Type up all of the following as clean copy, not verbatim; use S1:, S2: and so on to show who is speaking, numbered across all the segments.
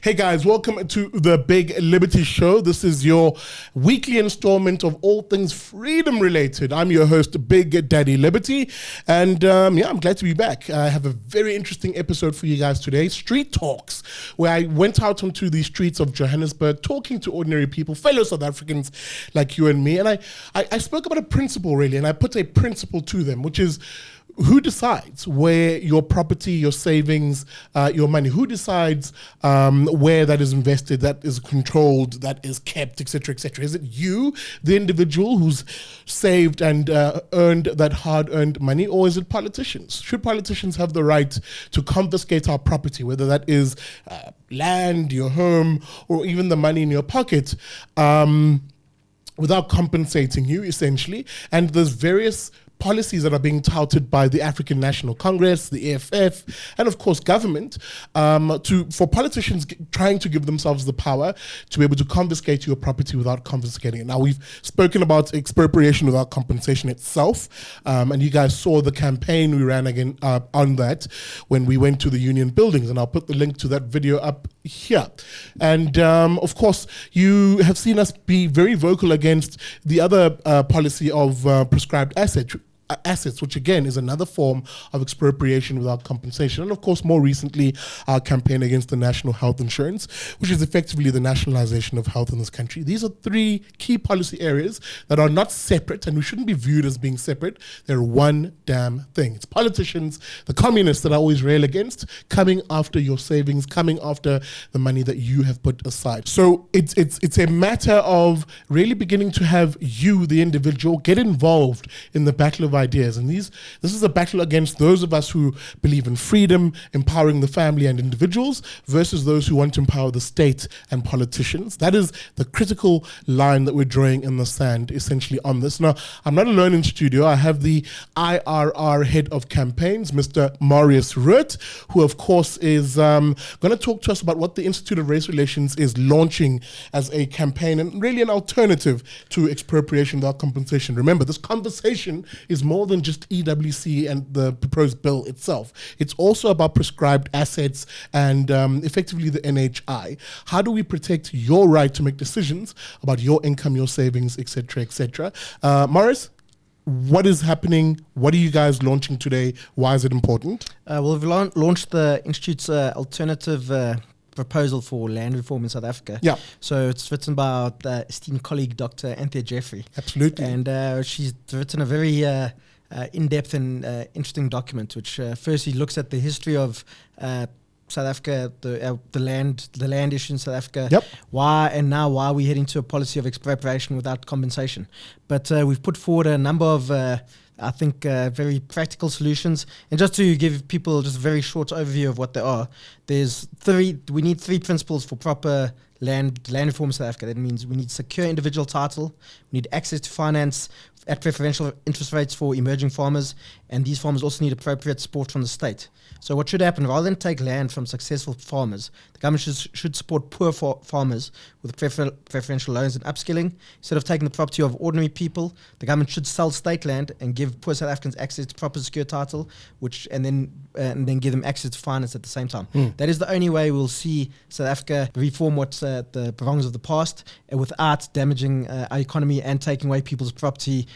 S1: Hey guys, welcome to the Big Liberty Show. This is your weekly installment of all things freedom related. I'm your host, Big Daddy Liberty, and I'm glad to be back. I have a very interesting episode for you guys today, Street Talks, where I went out onto the streets of Johannesburg talking to ordinary people, fellow South Africans like you and me, and I spoke about a principle really, and I put a principle to them, which is who decides where your property, your savings, your money, who decides where that is invested, that is controlled, that is kept, etc., etc.? Is it you, the individual who's saved and earned that hard-earned money, or is it politicians? Should politicians have the right to confiscate our property, whether that is land, your home, or even the money in your pocket, without compensating you, essentially? And there's various policies that are being touted by the African National Congress, the EFF, and of course government, for politicians trying to give themselves the power to be able to confiscate your property without confiscating it. Now, we've spoken about expropriation without compensation itself, and you guys saw the campaign we ran again on that when we went to the union buildings, and I'll put the link to that video up here. And of course, you have seen us be very vocal against the other policy of prescribed assets, which again is another form of expropriation without compensation. And of course, more recently, our campaign against the national health insurance, which is effectively the nationalization of health in this country. These are three key policy areas that are not separate, and we shouldn't be viewed as being separate. They're one damn thing. It's politicians, the communists that I always rail against, coming after your savings, coming after the money that you have put aside. So it's a matter of really beginning to have you, the individual, get involved in the battle of ideas. And this is a battle against those of us who believe in freedom, empowering the family and individuals, versus those who want to empower the state and politicians. That is the critical line that we're drawing in the sand, essentially, on this. Now, I'm not alone in studio. I have the IRR head of campaigns, Mr. Marius Root, who of course is going to talk to us about what the Institute of Race Relations is launching as a campaign and really an alternative to expropriation without compensation. Remember, this conversation is more than just EWC and the proposed bill itself. It's also about prescribed assets and effectively the NHI. How do we protect your right to make decisions about your income, your savings, etc., etc.? Morris, what is happening? What are you guys launching today? Why is it important?
S2: Well, we've launched the Institute's alternative proposal for land reform in South Africa.
S1: Yeah.
S2: So it's written by our esteemed colleague, Dr. Anthea Jeffrey.
S1: Absolutely.
S2: And she's written a very in-depth and interesting document, which firstly looks at the history of South Africa, the land issue in South Africa,
S1: yep.
S2: why we're heading to a policy of expropriation without compensation. But we've put forward a number of very practical solutions. And just to give people just a very short overview of what they are, we need three principles for proper land reform in South Africa. That means we need secure individual title, we need access to finance at preferential interest rates for emerging farmers, and these farmers also need appropriate support from the state. So what should happen, rather than take land from successful farmers, the government should support poor farmers with preferential loans and upskilling. Instead of taking the property of ordinary people, the government should sell state land and give poor South Africans access to proper secure title, and then give them access to finance at the same time. That is the only way we'll see South Africa reform what's the wrongs of the past, without damaging our economy and taking away people's property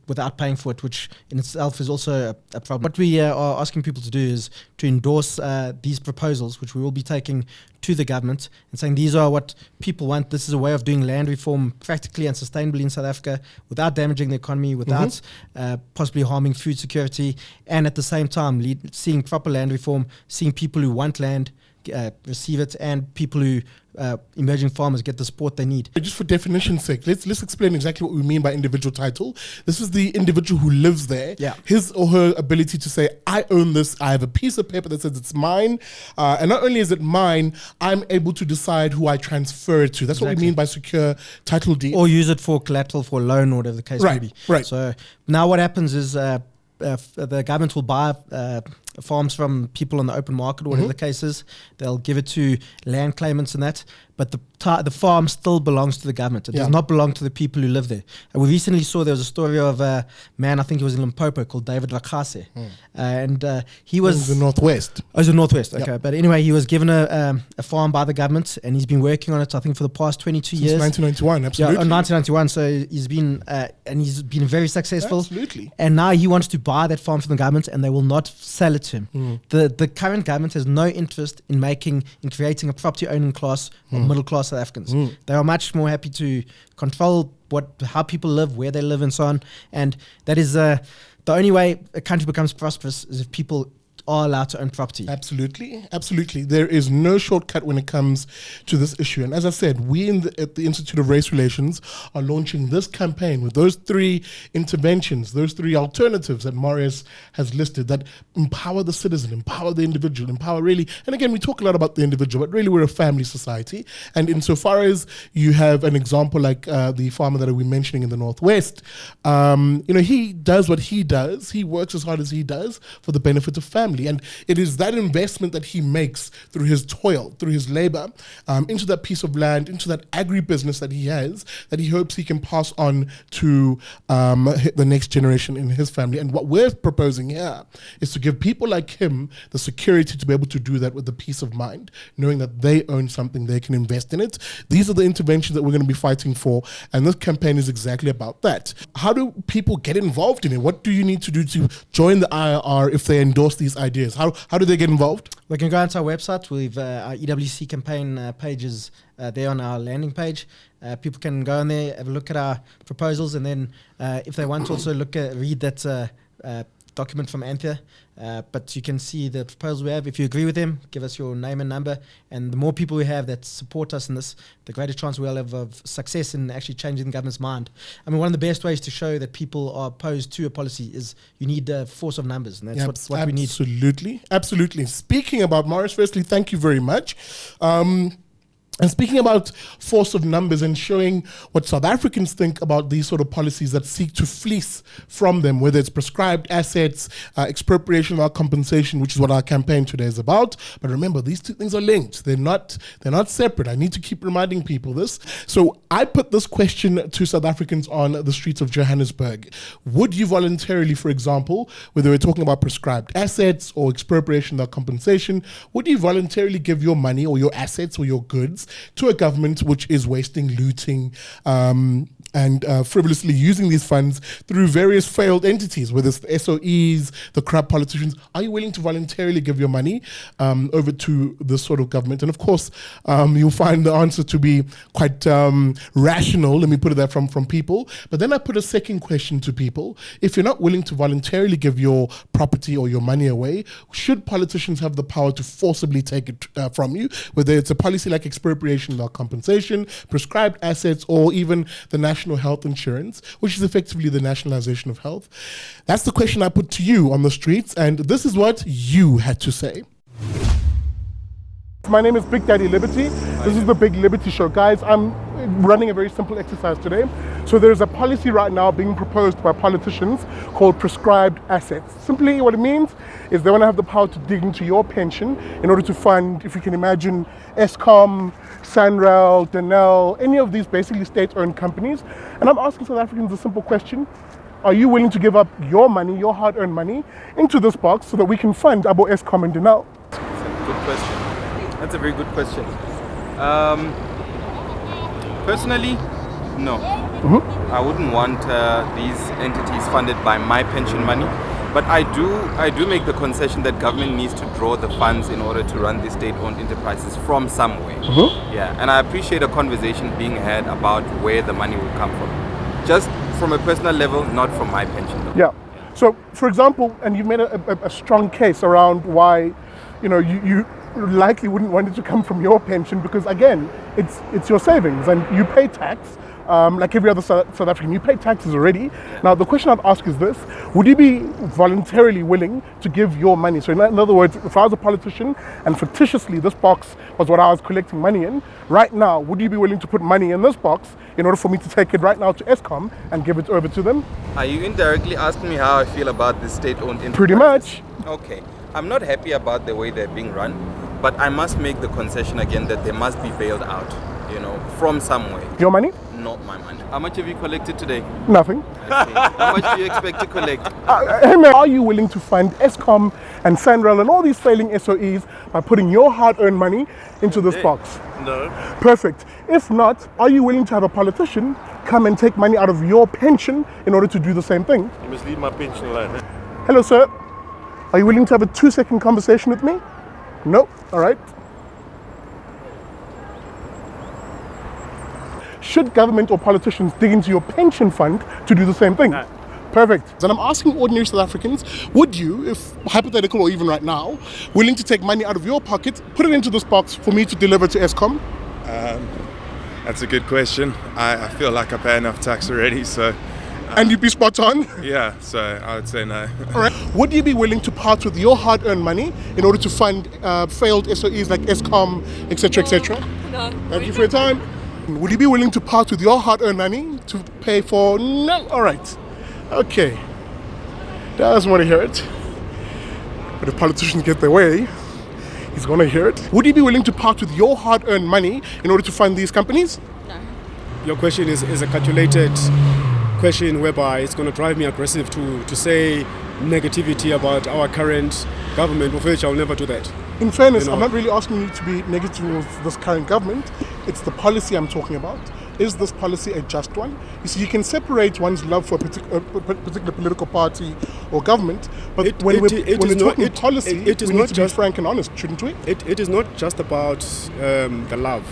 S2: without paying for it, which in itself is also a problem. What we are asking people to do is to endorse these proposals, which we will be taking to the government and saying these are what people want. This is a way of doing land reform practically and sustainably in South Africa without damaging the economy, without possibly harming food security, and at the same time seeing proper land reform, seeing people who want land receive it, and people who emerging farmers get the support they need.
S1: Just for definition's sake, let's explain exactly what we mean by individual title. This is the individual who lives there, his or her ability to say, I own this, I have a piece of paper that says it's mine, and not only is it mine, I'm able to decide who I transfer it to. That's what we mean by secure title deed.
S2: Or use it for collateral for a loan or whatever the case may be.
S1: Right.
S2: So now what happens is the government will buy farms from people on the open market, whatever the case is. They'll give it to land claimants and that. But the farm still belongs to the government. It does not belong to the people who live there. And we recently saw there was a story of a man, I think he was in Limpopo, called David Lakase. And he was...
S1: in the Northwest.
S2: Oh, it's the Northwest, okay. But anyway, he was given a farm by the government, and he's been working on it, I think, for the past 22 years.
S1: Since 1991, absolutely.
S2: Yeah, 1991. So he's been... and he's been very successful.
S1: Absolutely.
S2: And now he wants to buy that farm from the government, and they will not sell it to him. The current government has no interest in creating a property-owning class of middle-class South Africans. They are much more happy to control how people live, where they live, and so on. And that is the only way a country becomes prosperous is if people are allowed to own property.
S1: Absolutely, absolutely. There is no shortcut when it comes to this issue. And as I said, we at the Institute of Race Relations are launching this campaign with those 3 interventions, those 3 alternatives that Marius has listed that empower the citizen, empower the individual, empower really. And again, we talk a lot about the individual, but really we're a family society. And insofar as you have an example like the farmer that we're mentioning in the Northwest, he does what he does. He works as hard as he does for the benefit of family. And it is that investment that he makes through his toil, through his labor, into that piece of land, into that agribusiness that he has, that he hopes he can pass on to the next generation in his family. And what we're proposing here is to give people like him the security to be able to do that with the peace of mind, knowing that they own something, they can invest in it. These are the interventions that we're going to be fighting for. And this campaign is exactly about that. How do people get involved in it? What do you need to do to join the IRR if they endorse these ideas? How do they get involved?
S2: They can go onto our website. We've our EWC campaign pages there on our landing page. People can go on there, have a look at our proposals, and then if they want to also read that document from Anthea. But you can see the proposals we have. If you agree with them, give us your name and number. And the more people we have that support us in this, the greater chance we'll have of success in actually changing the government's mind. I mean, one of the best ways to show that people are opposed to a policy is you need a force of numbers. And that's what we need.
S1: Absolutely. Absolutely. Speaking about Morris, firstly, thank you very much. And speaking about force of numbers and showing what South Africans think about these sort of policies that seek to fleece from them, whether it's prescribed assets, expropriation without compensation, which is what our campaign today is about. But remember, these 2 things are linked. They're not separate. I need to keep reminding people this. So I put this question to South Africans on the streets of Johannesburg. Would you voluntarily, for example, whether we're talking about prescribed assets or expropriation without compensation, would you voluntarily give your money or your assets or your goods to a government which is wasting, looting, and frivolously using these funds through various failed entities, whether it's the SOEs, the corrupt politicians? Are you willing to voluntarily give your money over to this sort of government? And of course, you'll find the answer to be quite rational, let me put it that from people. But then I put a second question to people. If you're not willing to voluntarily give your property or your money away, should politicians have the power to forcibly take it from you, whether it's a policy like expropriation without compensation, prescribed assets, or even the national health insurance, which is effectively the nationalization of health? That's the question I put to you on the streets, and this is what you had to say. My name is Big Daddy Liberty. This is the Big Liberty Show. Guys, I'm running a very simple exercise today. So there's a policy right now being proposed by politicians called prescribed assets. Simply what it means is they want to have the power to dig into your pension in order to fund, if you can imagine, Eskom, Sanral, Denel, any of these basically state-owned companies. And I'm asking South Africans a simple question. Are you willing to give up your money, your hard-earned money, into this box so that we can fund Abo Eskom and Denel?
S3: That's a good question. That's a very good question. Personally, no. I wouldn't want these entities funded by my pension money. But I do make the concession that government needs to draw the funds in order to run these state-owned enterprises from somewhere. Yeah, and I appreciate a conversation being had about where the money will come from. Just from a personal level, not from my pension.
S1: Yeah. So, for example, and you've made a strong case around why, you likely wouldn't want it to come from your pension because, again, it's your savings and you pay tax. Like every other South African, you pay taxes already. Now, the question I'd ask is this: would you be voluntarily willing to give your money? So, in other words, if I was a politician and fictitiously this box was what I was collecting money in, right now, would you be willing to put money in this box in order for me to take it right now to Eskom and give it over to them?
S3: Are you indirectly asking me how I feel about this state-owned enterprise?
S1: Pretty much.
S3: Okay. I'm not happy about the way they're being run, but I must make the concession again that they must be bailed out, from somewhere.
S1: Your money?
S3: Not my money. How much have you collected today?
S1: Nothing.
S3: I see. How much do you expect to collect?
S1: Hey man, are you willing to fund Eskom and Sanral and all these failing SOEs by putting your hard-earned money into this box?
S4: No.
S1: Perfect. If not, are you willing to have a politician come and take money out of your pension in order to do the same thing?
S4: You must leave my pension alone.
S1: Hello, sir. Are you willing to have a 2-second conversation with me? No? All right. Should government or politicians dig into your pension fund to do the same thing?
S4: No.
S1: Perfect. And I'm asking ordinary South Africans, would you, if hypothetical or even right now, willing to take money out of your pocket, put it into this box for me to deliver to Eskom?
S5: That's a good question. I feel like I pay enough tax already, so...
S1: And you'd be spot on?
S5: Yeah, so I would say no.
S1: All right. Would you be willing to part with your hard-earned money in order to fund failed SOEs like Eskom, etc., etc.?
S6: No.
S1: Thank you for your time. Would you be willing to part with your hard-earned money to pay for... No. All right. Okay. Doesn't want to hear it. But if politicians get their way, he's going to hear it. Would you be willing to part with your hard-earned money in order to fund these companies?
S6: No.
S7: Your question is a calculated question whereby it's going to drive me aggressive to say negativity about our current government, of which I'll never do that.
S1: In fairness,
S7: You know.
S1: I'm not really asking you to be negative with this current government. It's the policy I'm talking about. Is this policy a just one? You see, you can separate one's love for a particular political party or government, but when we're talking policy, we need to be frank and honest, shouldn't we?
S7: It is not just about the love,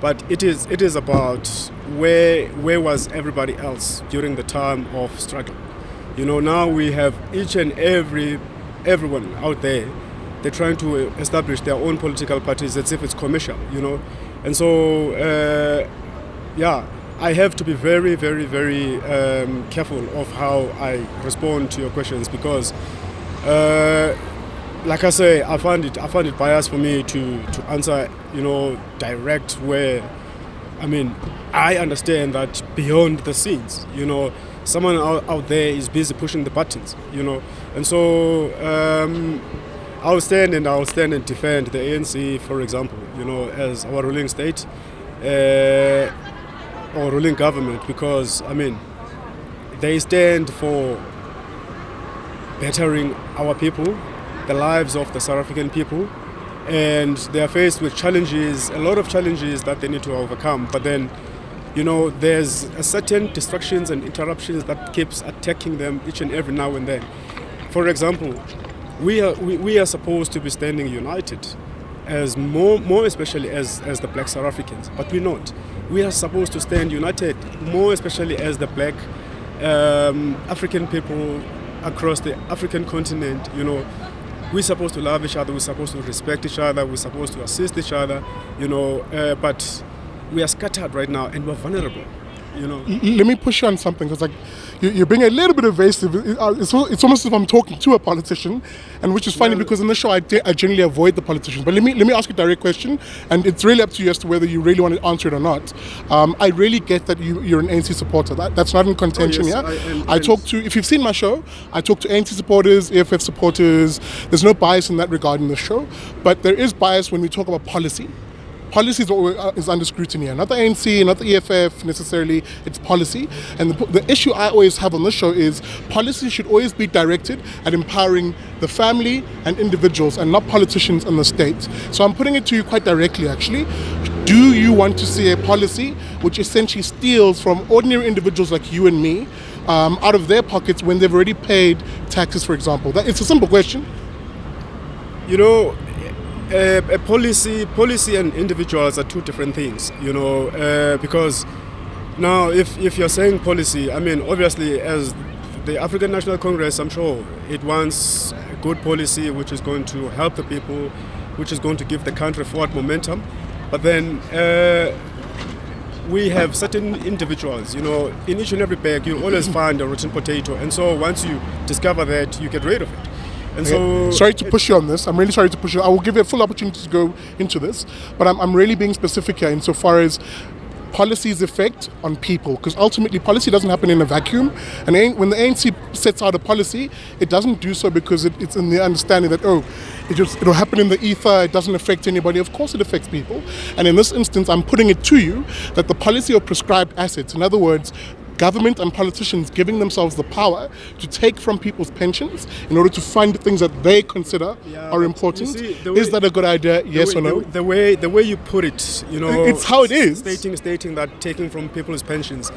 S7: but it is about where was everybody else during the time of struggle. Now we have each and everyone out there. They're trying to establish their own political parties as if it's commercial, And so, I have to be very, very, very careful of how I respond to your questions because, like I say, I find it biased for me to answer, direct where, I understand that beyond the scenes, someone out there is busy pushing the buttons, And so, I'll stand and defend the ANC, for example, as our ruling state or ruling government, because they stand for bettering our people, the lives of the South African people, and they are faced with challenges, a lot of challenges that they need to overcome. But then, there's a certain distractions and interruptions that keeps attacking them each and every now and then. For example, we are supposed to be standing united, as more especially as the Black South Africans, but we're not. We are supposed to stand united, more especially as the Black African people across the African continent. We're supposed to love each other, we're supposed to respect each other, we're supposed to assist each other, but we are scattered right now and we're vulnerable.
S1: Let me push you on something because you're being a little bit evasive. It's almost as if I'm talking to a politician, and which is funny because in the show I generally avoid the politicians. But let me ask you a direct question, and it's really up to you as to whether you really want to answer it or not. I really get that you're an ANC supporter. That's not in contention. I talk to, if you've seen my show, I talk to ANC supporters, EFF supporters. There's no bias in that regard in the show, but there is bias when we talk about policy. Policy is under scrutiny, not the ANC, not the EFF necessarily, it's policy. And the issue I always have on this show is policy should always be directed at empowering the family and individuals and not politicians and the state. So I'm putting it to you quite directly actually. Do you want to see a policy which essentially steals from ordinary individuals like you and me out of their pockets when they've already paid taxes, for example? It's a simple question.
S7: A policy and individuals are two different things, because now if you're saying policy, obviously as the African National Congress, I'm sure it wants a good policy which is going to help the people, which is going to give the country forward momentum. But then we have certain individuals, in each and every bag you always find a rotten potato, and so once you discover that, you get rid of it. And so,
S1: sorry to push you on this. I'm really sorry to push you. I will give you a full opportunity to go into this, but I'm really being specific here insofar as policy's effect on people, because ultimately policy doesn't happen in a vacuum. And when the ANC sets out a policy, it doesn't do so because it's in the understanding that, it'll happen in the ether, it doesn't affect anybody. Of course it affects people. And in this instance, I'm putting it to you that the policy of prescribed assets, in other words, government and politicians giving themselves the power to take from people's pensions in order to fund things that they consider are important. Is that a good idea? Yes or no?
S7: The way you put it,
S1: it's how it is.
S7: Stating that taking from people's pensions,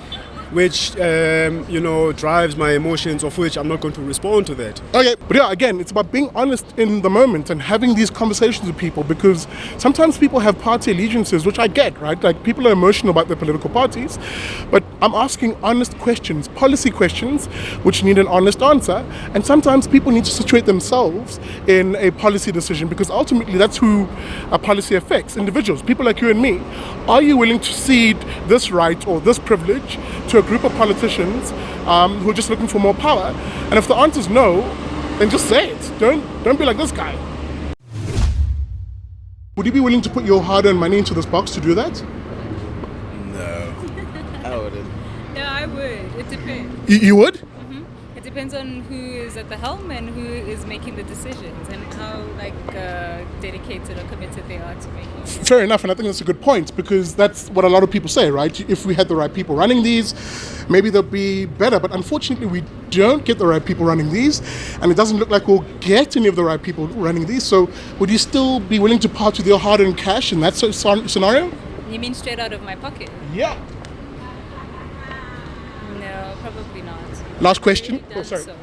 S7: which drives my emotions, of which I'm not going to respond to that.
S1: Okay, but yeah, again, it's about being honest in the moment and having these conversations with people, because sometimes people have party allegiances, which I get, right? Like, people are emotional about their political parties, but I'm asking honest questions, policy questions, which need an honest answer. And sometimes people need to situate themselves in a policy decision, because ultimately that's who a policy affects, individuals, people like you and me. Are you willing to cede this right or this privilege to a group of politicians who are just looking for more power? And if the answer is no, then just say it. Don't be like this guy. Would you be willing to put your hard-earned money into this box to do that?
S4: No, I wouldn't.
S6: Yeah, I would. It depends.
S1: You would?
S6: It depends on who is at the helm and who is making the decisions and how dedicated or committed they are to making it.
S1: Fair enough, and I think that's a good point, because that's what a lot of people say, right? If we had the right people running these, maybe they'll be better. But unfortunately, we don't get the right people running these, and it doesn't look like we'll get any of the right people running these. So would you still be willing to part with your hard-earned cash in that scenario?
S6: You mean straight out of my pocket?
S1: Yeah.
S6: No, probably not.
S1: Last question.
S6: Done
S1: Sorry.
S6: so.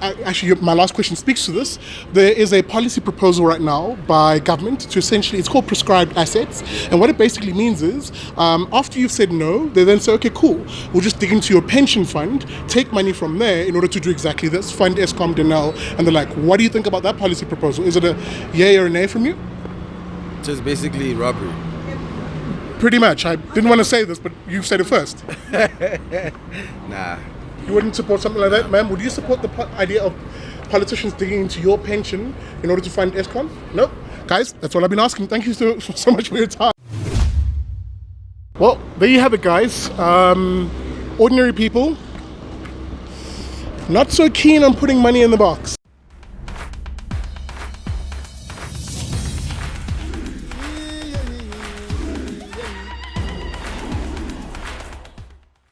S1: Actually, my last question speaks to this. There is a policy proposal right now by government to essentially, it's called prescribed assets. And what it basically means is, after you've said no, they then say, okay, cool, we'll just dig into your pension fund, take money from there in order to do exactly this, fund Eskom, Denel. And they're like, what do you think about that policy proposal? Is it a yay or a nay from you?
S4: Just basically robbery.
S1: Pretty much. I didn't want to say this, but you said it first.
S4: Nah.
S1: You wouldn't support something like that, ma'am? Would you support the idea of politicians digging into your pension in order to fund Eskom? No? Guys, that's all I've been asking. Thank you so much for your time. Well, there you have it, guys. Ordinary people, not so keen on putting money in the box.